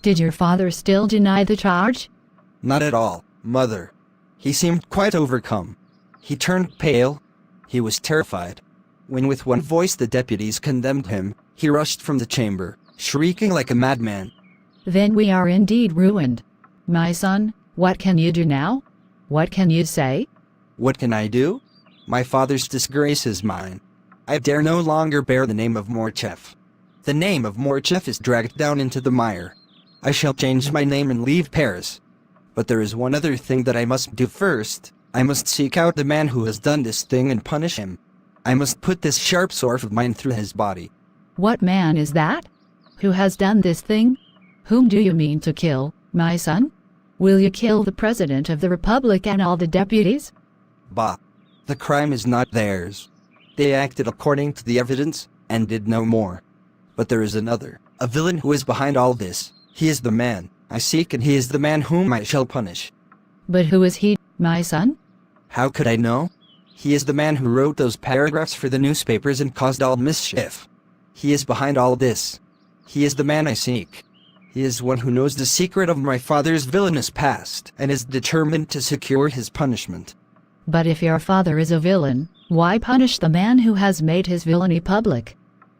Did your father still deny the charge? Not at all, mother. He seemed quite overcome. He turned pale. He was terrified. When with one voice the deputies condemned him, he rushed from the chamber, shrieking like a madman. Then we are indeed ruined. My son, what can you do now? What can you say? What can I do? My father's disgrace is mine. I dare no longer bear the name of Morchev. The name of Morchev is dragged down into the mire. I shall change my name and leave Paris. But there is one other thing that I must do first. I must seek out the man who has done this thing and punish him. I must put this sharp sword of mine through his body. What man is that? Who has done this thing? Whom do you mean to kill, my son? Will you kill the President of the Republic and all the deputies? Bah! The crime is not theirs. They acted according to the evidence, and did no more. But there is another, a villain who is behind all this. He is the man I seek, and he is the man whom I shall punish. But who is he, my son? How could I know? He is the man who wrote those paragraphs for the newspapers and caused all mischief. He is behind all this. He is the man I seek. He is one who knows the secret of my father's villainous past, and is determined to secure his punishment. But if your father is a villain, why punish the man who has made his villainy public?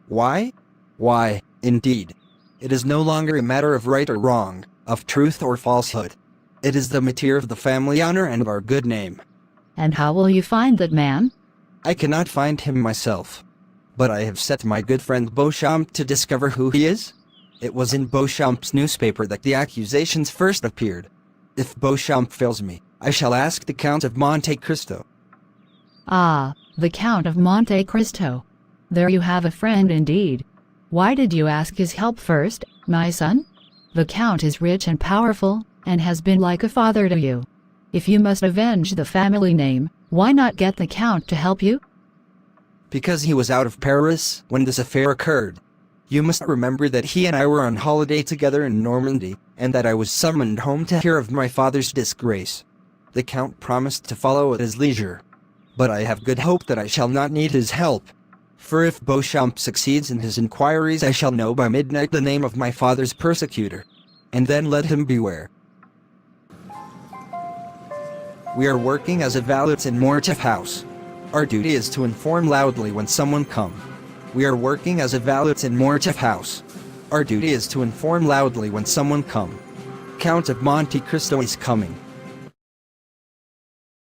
Why? Why, indeed. It is no longer a matter of right or wrong, of truth or falsehood. It is the matter of the family honor and of our good name. And how will you find that man? I cannot find him myself. But I have set my good friend Beauchamp to discover who he is. It was in Beauchamp's newspaper that the accusations first appeared. If Beauchamp fails me, I shall ask the Count of Monte Cristo. Ah, the Count of Monte Cristo. There you have a friend indeed. Why did you ask his help first, my son? The Count is rich and powerful, and has been like a father to you. If you must avenge the family name, why not get the Count to help you? Because he was out of Paris when this affair occurred. You must remember that he and I were on holiday together in Normandy, and that I was summoned home to hear of my father's disgrace. The Count promised to follow at his leisure. But I have good hope that I shall not need his help. For if Beauchamp succeeds in his inquiries, I shall know by midnight the name of my father's persecutor. And then let him beware. We are working as a valets in Morchev House. Our duty is to inform loudly when someone comes. We are working as a valets in Morchev House. Our duty is to inform loudly when someone comes. Count of Monte Cristo is coming.